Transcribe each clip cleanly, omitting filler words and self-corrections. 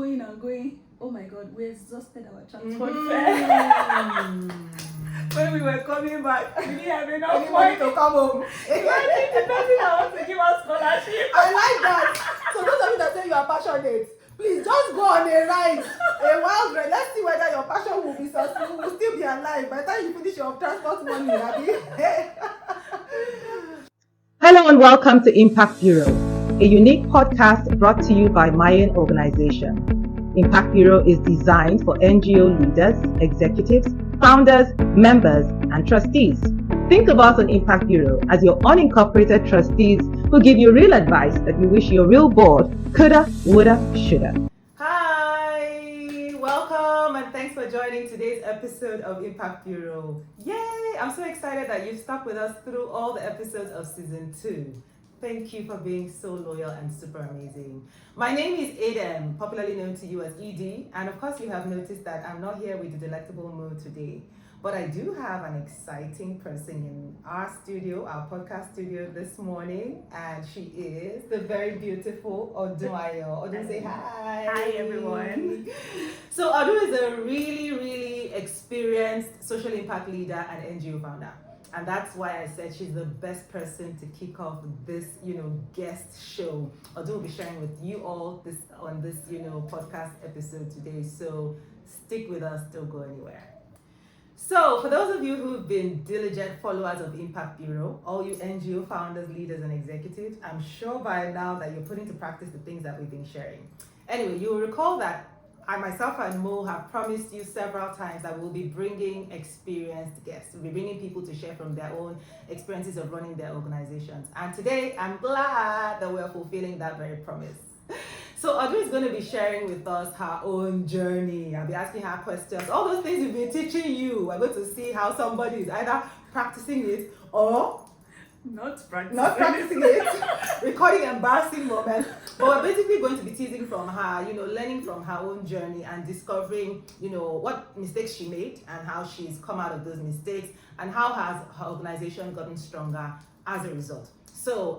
going and going. Oh my God, we exhausted our transport fare. When we were coming back, we didn't have enough money to come home. Imagine the person that wants to give us scholarship. I like that. So those of you that say you are passionate, please just go on a ride, a wild ride. Let's see whether your passion will be successful, will still be alive by the time you finish your transport money, Abby. Hello and welcome to Impact Bureau, a unique podcast brought to you by Mayan Organization. Impact Bureau is designed for NGO leaders, executives, founders, members, and trustees. Think of us on Impact Bureau as your unincorporated trustees who give you real advice that you wish your real board coulda, woulda, shoulda. Hi, welcome and thanks for joining today's episode of Impact Bureau. Yay! I'm so excited that you've stuck with us through all the episodes of season 2. Thank you for being so loyal and super amazing. My name is Adam, popularly known to you as ED, and of course you have noticed that I'm not here with the delectable mood today. But I do have an exciting person in our studio, our podcast studio this morning, and she is the very beautiful ODUN. ODUN, say hi. Hi, everyone. So ODUN is a really experienced social impact leader and NGO founder. And that's why I said she's the best person to kick off this, guest show. ODUN will be sharing with you all this on this, podcast episode today. So stick with us, don't go anywhere. So, for those of you who've been diligent followers of Impact Bureau, all you NGO founders, leaders, and executives, I'm sure by now that you're putting into practice the things that we've been sharing. Anyway, you'll recall that I myself and Mo have promised you several times that we'll be bringing experienced guests. We'll be bringing people to share from their own experiences of running their organizations. And today, I'm glad that we're fulfilling that very promise. So ODUN is going to be sharing with us her own journey. I'll be asking her questions. All those things we've been teaching you. We're going to see how somebody is either practicing it or not practicing it, recording embarrassing moments. But we're basically going to be teasing from her, learning from her own journey and discovering, what mistakes she made and how she's come out of those mistakes and how has her organization gotten stronger as a result. So,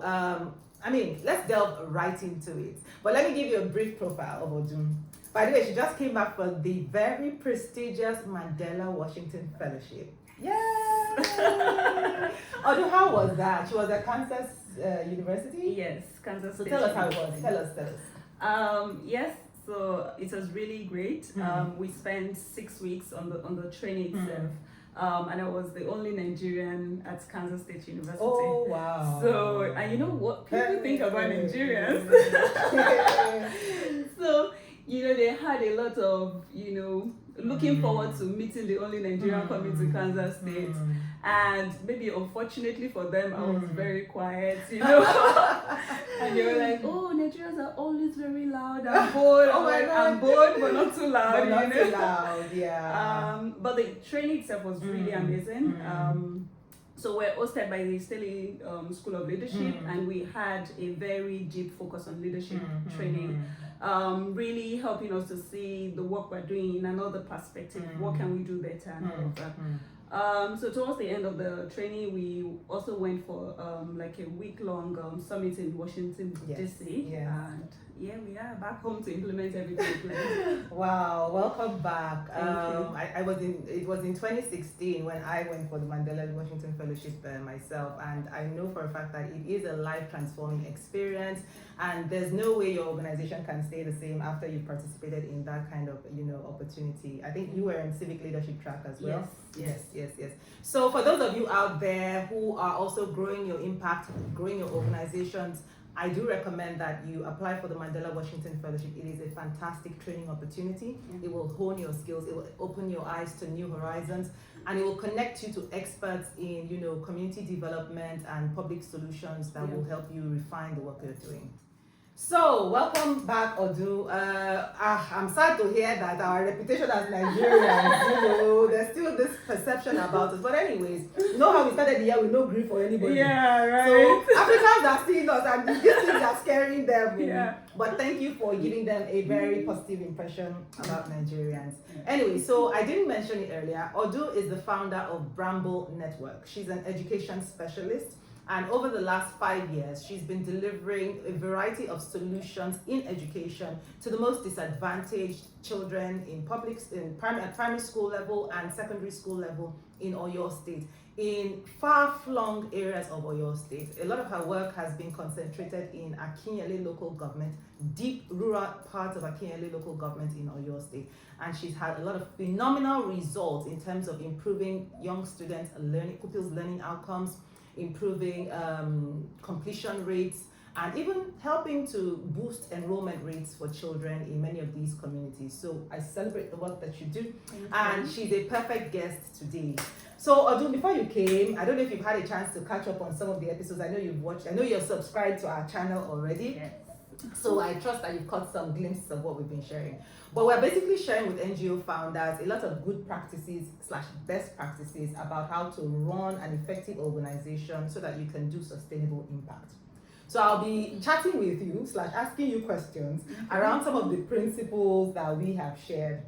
let's delve right into it. But let me give you a brief profile of ODUN. By the way, she just came back for the very prestigious Mandela Washington Fellowship. Yay! ODUN, how was that? She was at Kansas University? Yes, Kansas State. So tell us how it was. Tell us. Yes, so it was really great. Mm-hmm. We spent 6 weeks on the training itself. And I was the only Nigerian at Kansas State University. Oh, wow. So, and you know what people think about Nigerians? So, they had a lot of, looking forward to meeting the only Nigerian coming to Kansas State. And maybe unfortunately for them, I was very quiet, And they were like, oh, Nigerians are always very loud and bold. Oh my God. I'm bold, but not too loud. But not too loud, yeah. But the training itself was really amazing. So we're hosted by the Staley School of Leadership, and we had a very deep focus on leadership training, really helping us to see the work we're doing in another perspective. What can we do better and all of that. So towards the end of the training, we also went for like a week-long summit in Washington, D.C. Yes. And yeah, we are back home to implement everything we planned. Wow, welcome back. Thank you. It was in 2016 when I went for the Mandela Washington Fellowship myself, and I know for a fact that it is a life-transforming experience, and there's no way your organization can stay the same after you participated in that kind of opportunity. I think you were in civic leadership track as well. Yes. So for those of you out there who are also growing your impact, growing your organizations, I do recommend that you apply for the Mandela Washington Fellowship. It is a fantastic training opportunity. It will hone your skills, it will open your eyes to new horizons, and it will connect you to experts in community development and public solutions that will help you refine the work you're doing. So, welcome back, ODUN. I'm sad to hear that our reputation as Nigerians, there's still this perception about us. But anyways, how we started the year with no grief for anybody. Yeah, right. So, Africans are seeing us and these things are scaring them. Yeah. But thank you for giving them a very positive impression about Nigerians. Anyway, so I didn't mention it earlier. ODUN is the founder of Bramble Network. She's an education specialist, And over the last 5 years, she's been delivering a variety of solutions in education to the most disadvantaged children in primary school level and secondary school level in Oyo State, in far-flung areas of Oyo State. A lot of her work has been concentrated in Akinyele local government, deep rural parts of Akinyele local government in Oyo State. And she's had a lot of phenomenal results in terms of improving young students' pupils' learning outcomes, improving completion rates, and even helping to boost enrollment rates for children in many of these communities. So I celebrate the work that you do, and she's a perfect guest today. So Odun, before you came, I don't know if you've had a chance to catch up on some of the episodes. I know you've watched, I know you're subscribed to our channel already. Yes. So I trust that you've caught some glimpses of what we've been sharing. But we're basically sharing with NGO founders a lot of good practices / best practices about how to run an effective organization so that you can do sustainable impact. So I'll be chatting with you / asking you questions around some of the principles that we have shared.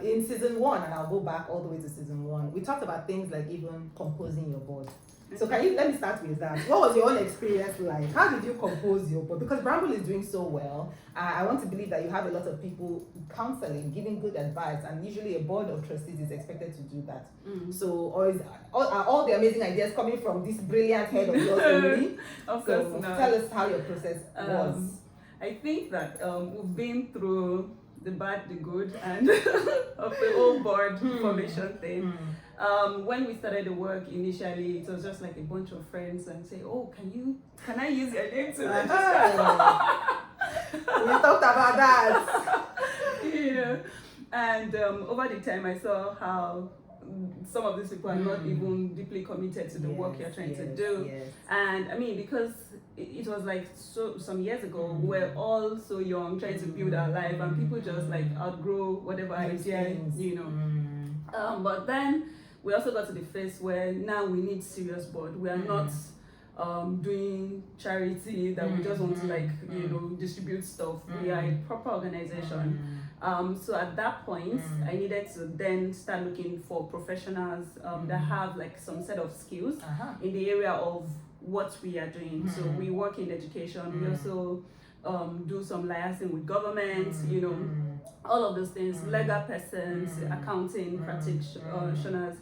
In season 1, and I'll go back all the way to season 1, we talked about things like even composing your board. So let me start with that. What was your own experience like? How did you compose your board? Because Bramble is doing so well. I want to believe that you have a lot of people counseling, giving good advice, and usually a board of trustees is expected to do that. So, are all the amazing ideas coming from this brilliant head of yours only? Of course So not. tell us how your process was. I think that we've been through the bad, the good, and of the whole board formation thing. When we started the work initially, it was just like a bunch of friends and say, "Oh, can I use your name to register?" We talked about that. Yeah. And over the time, I saw how some of these people are not even deeply committed to the work you're trying to do. Yes. And I mean, because it was like some years ago, we were all so young trying to build our life, and people just like outgrow whatever idea, you know. But then we also got to the phase where now we need serious board. We are not doing charity that we just want to like distribute stuff. We are a proper organization. So at that point, I needed to then start looking for professionals that have like some set of skills in the area of what we are doing. So we work in education. We also do some liaising with government, all of those things, legal persons, accounting practitioners.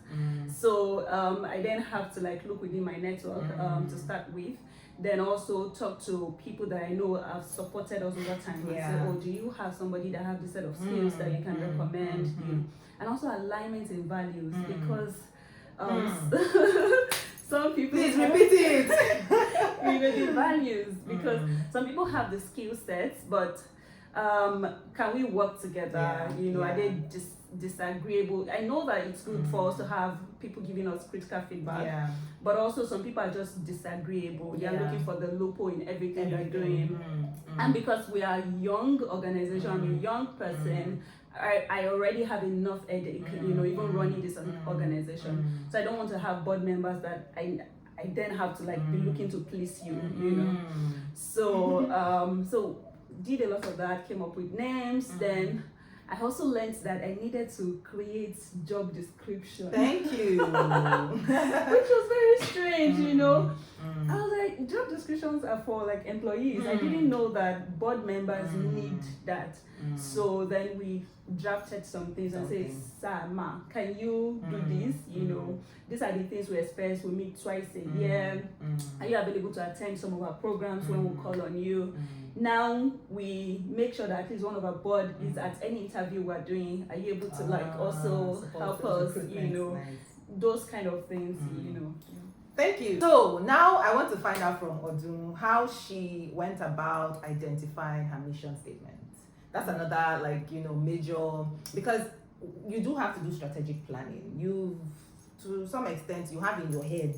So I then have to like look within my network to start with. Then also talk to people that I know have supported us over time and say, "Oh, do you have somebody that have this set of skills that you can recommend?" And also alignment in values, because some people Please repeat it. the values, because some people have the skill sets, but can we work together? Are they disagreeable? I know that it's good for us to have people giving us critical feedback, but also some people are just disagreeable. They are looking for the loophole in everything you're doing. And because we are a young organization, I'm a young person, I already have enough headache, even running this organization. So I don't want to have board members that I then have to like be looking to please you, So did a lot of that, came up with names. Then I also learned that I needed to create job description. Thank you. Which was very strange, I was like, job descriptions are for like employees. I didn't know that board members need that. So then we drafted some things and said, "Sir, Ma, can you do this? These are the things we expect. We meet twice a year. Are you available to attend some of our programs when we call on you?" Now we make sure that at least one of our board is at any interview we're doing. Are you able to like also help us, those kind of things, Thank you. So now I want to find out from Odun how she went about identifying her mission statement. That's another major, because you do have to do strategic planning. To some extent, you have in your head,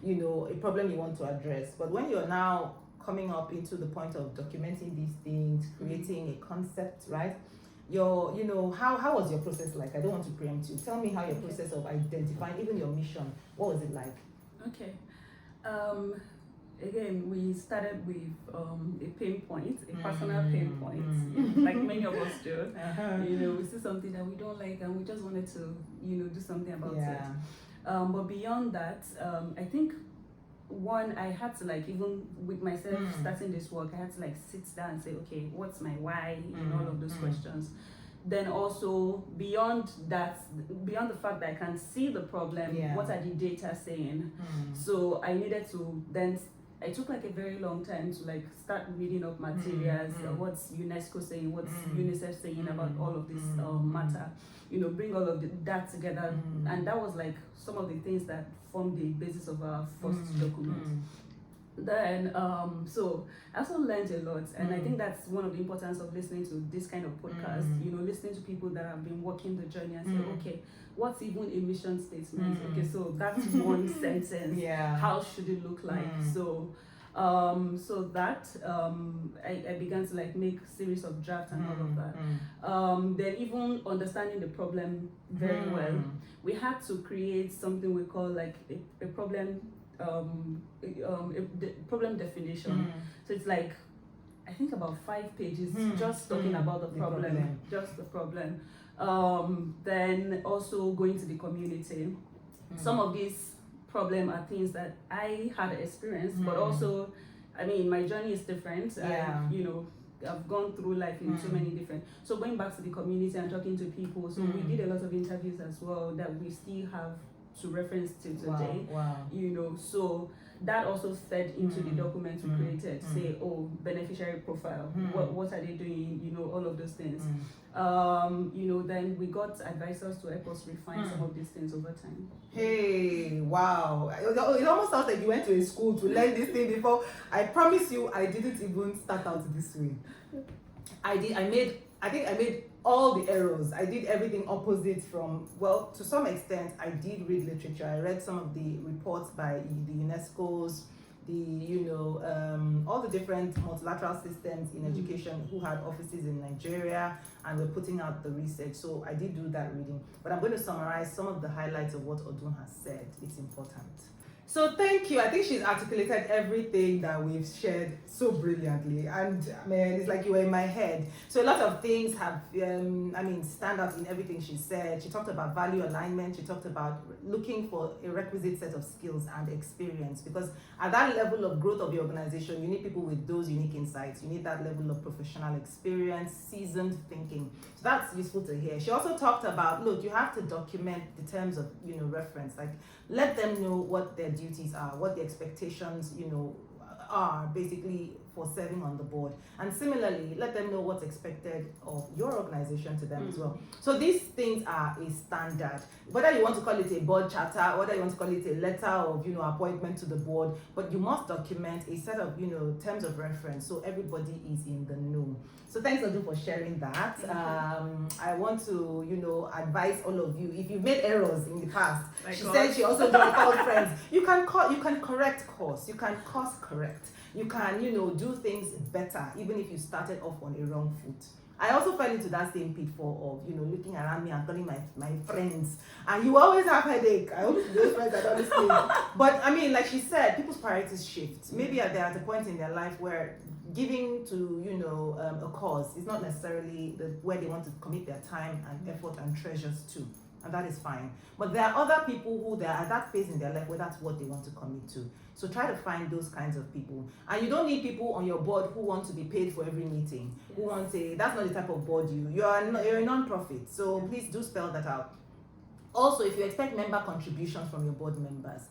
a problem you want to address. But when you're now coming up into the point of documenting these things, creating a concept, right? How was your process like? I don't want to preempt you. Tell me how your process of identifying even your mission, what was it like? Okay. Again, we started with a pain point, a personal pain point, like many of us do. We see something that we don't like and we just wanted to, do something about it. But beyond that, I think one, I had to like, even with myself starting this work, I had to like sit down and say, okay, what's my why in all of those questions. Then also beyond that, beyond the fact that I can see the problem, what are the data saying? So I needed to then, I took like a very long time to like start reading up materials, what's UNESCO saying, what's UNICEF saying about all of this matter, you know, bring all of that together. And that was like some of the things that formed the basis of our first document. Then so I also learned a lot, and I think that's one of the importance of listening to this kind of podcast, you know, listening to people that have been walking the journey and say, okay, what's even a mission statement? Okay, so that's one sentence. How should it look like? So so that I began to like make series of drafts and all of that. Then even understanding the problem very well, we had to create something we call like a problem problem definition. So it's like, I think about 5 pages just talking about the problem, just the problem. Then also going to the community. Some of these problems are things that I had experienced, but also, I mean, my journey is different. You know, I've gone through life in so many different. So going back to the community and talking to people. So we did a lot of interviews as well that we still have to reference till today. You know, so that also fed into the document we created. Say, oh, beneficiary profile. What are they doing? You know, all of those things. You know, then we got advisors to help us refine some of these things over time. Hey, wow. It almost sounds like you went to a school to learn this thing before. I promise you, I didn't even start out this way. I think I made all the errors. I did everything opposite from, well, to some extent, I did read literature. I read some of the reports by the UNESCO's, all the different multilateral systems in education who had offices in Nigeria and were putting out the research. So I did do that reading. But I'm going to summarize some of the highlights of what ODUN has said. It's important. So thank you. I think she's articulated everything that we've shared so brilliantly, and man, it's like you were in my head. So a lot of things have, stand out in everything she said. She talked about value alignment. She talked about looking for a requisite set of skills and experience, because at that level of growth of the organization, you need people with those unique insights. You need that level of professional experience, seasoned thinking. So that's useful to hear. She also talked about, look, you have to document the terms of, reference, like let them know what their duties are, what the expectations, are basically for serving on the board. And similarly, let them know what's expected of your organization to them as well. So these things are a standard. Whether you want to call it a board charter, whether you want to call it a letter of, appointment to the board, but you must document a set of, terms of reference so everybody is in the know. So thanks, Odu, for sharing that. I want to, advise all of you, if you've made errors in the past, she said she also called friends. You can correct course, you can course correct. You can, do things better, even if you started off on a wrong foot. I also fell into that same pitfall of, looking around me and calling my friends. And you always have headache. I hope those friends are not listening. But I mean, like she said, people's priorities shift. Maybe they're at a point in their life where giving to, a cause is not necessarily where they want to commit their time and effort and treasures to. And that is fine. But there are other people who they're at that phase in their life where that's what they want to commit to. So try to find those kinds of people. And you don't need people on your board who want to be paid for every meeting. Yes. Who want to, that's not the type of board you're a non-profit. So please do spell that out. Also, if you expect member contributions from your board members,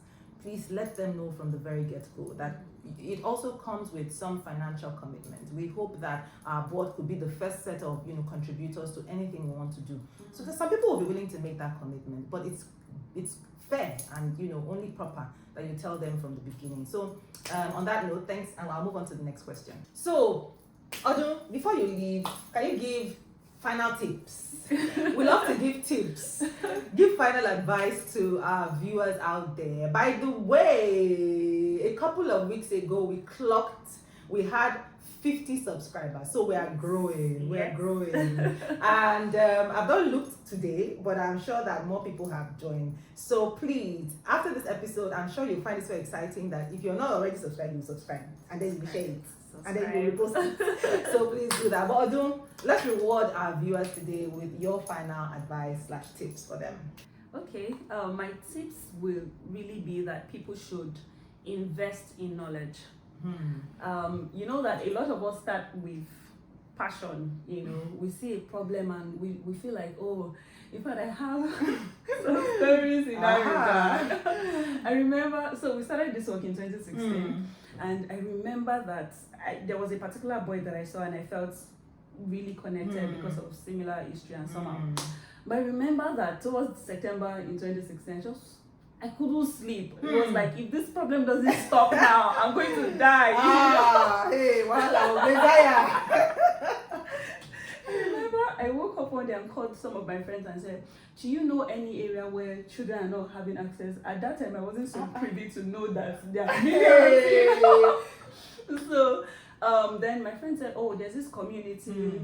please let them know from the very get-go that it also comes with some financial commitment. We hope that our board could be the first set of contributors to anything we want to do. So some people will be willing to make that commitment, but it's fair and only proper that you tell them from the beginning. So on that note, thanks, and I'll move on to the next question. So Odu, before you leave, can you give final tips? We love to give tips. Give final advice to our viewers out there. By the way, a couple of weeks ago, we had 50 subscribers. So we are growing. We are growing. And I've not looked today, but I'm sure that more people have joined. So please, after this episode, I'm sure you'll find it so exciting that if you're not already subscribed, you subscribe. And then you share it. And then you repost it. So please do that. But Odu, let's reward our viewers today with your final advice/tips for them. Okay, my tips will really be that people should invest in knowledge. You know that a lot of us start with passion. You know, we see a problem and we feel like, oh, in fact, I have some stories in that regard. I remember, so we started this work in 2016, and I remember that there was a particular boy that I saw and I felt really connected because of similar history and somehow. But I remember that towards September in 2016, I couldn't sleep. It was like, if this problem doesn't stop now, I'm going to die. Hey, wow, Messiah. I remember I woke up one day and called some of my friends and said, do you know any area where children are not having access? At that time, I wasn't so privy to know that there are millions. So then my friend said, oh, there's this community,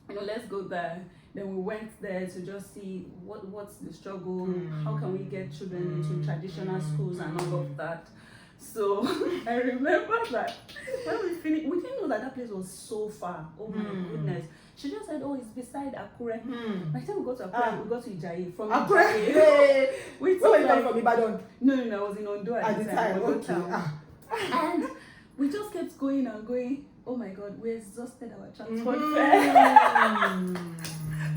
let's go there. Then we went there to just see what's the struggle, how can we get children into traditional schools and all of that. So I remember that when we finished, we didn't know that place was so far. Oh my goodness. She just said, oh, it's beside Akure. By the time we go to Akure, we go to Ijayi. From Akure. We took from Ibadan? No, I was in Ondo at the time. Okay. And we just kept going and going. Oh my God, we exhausted our transport fare.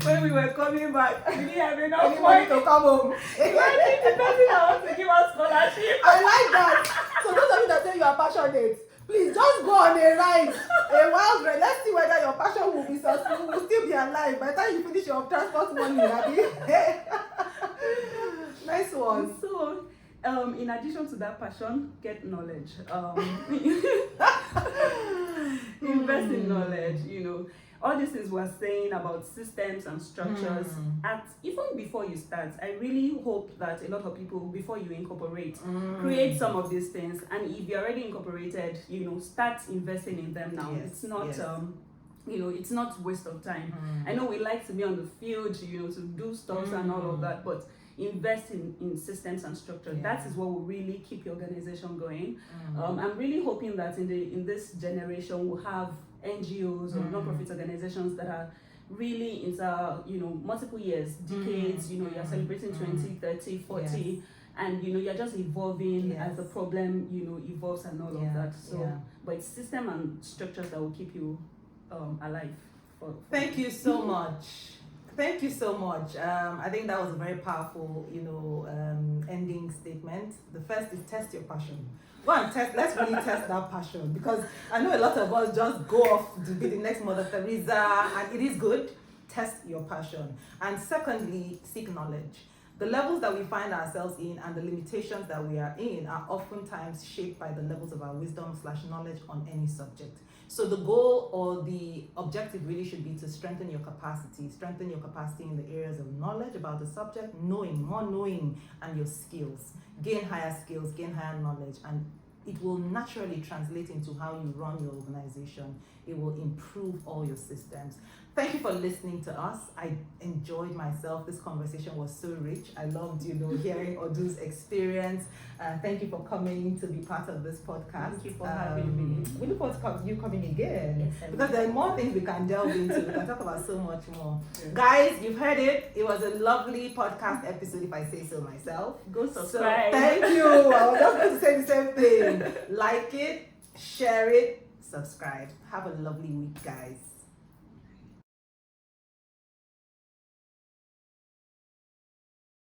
When we were coming back, we didn't have enough money to come home. Imagine the person that wants to give us scholarship. I like that. So those of you that say you are passionate, please just go on a ride, a wild ride. Let's see whether your passion will be successful, will still be alive by the time you finish your transport money. Nice one. So, in addition to that passion, get knowledge. Invest in knowledge, you know. All these things we're saying about systems and structures, even before you start, I really hope that a lot of people, before you incorporate, create some of these things. And if you're already incorporated, you know, start investing in them now. It's not, you know, it's not waste of time. I know we like to be on the field, you know, to do stuff and all of that, but invest in systems and structure. That is what will really keep your organization going. I'm really hoping that in this generation we'll have NGOs or non-profit organizations that are really into, you know, multiple years, decades, you know, you're celebrating 20, 30, 40, and, you know, you're just evolving as the problem, you know, evolves and all of that. So, but it's system and structures that will keep you alive. Thank you so much. Thank you so much. I think that was a very powerful, you know, ending statement. The first is test your passion. Go and test. Let's really test that passion, because I know a lot of us just go off to be the next Mother Teresa, and it is good. Test your passion. And secondly, seek knowledge. The levels that we find ourselves in and the limitations that we are in are oftentimes shaped by the levels of our wisdom/knowledge on any subject. So the goal or the objective really should be to strengthen your capacity in the areas of knowledge about the subject, more knowing, and your skills. Gain higher skills, gain higher knowledge, and it will naturally translate into how you run your organization. It will improve all your systems. Thank you for listening to us. I enjoyed myself. This conversation was so rich. I loved, you know, hearing Odu's experience. Thank you for coming to be part of this podcast. Thank you for having me. We look forward to you coming again. Yes, because there are more things we can delve into. We can talk about so much more. Yes. Guys, you've heard it. It was a lovely podcast episode, if I say so myself. Go subscribe. So, thank you. I was just going to say the same thing. Like it, share it, subscribe. Have a lovely week, guys.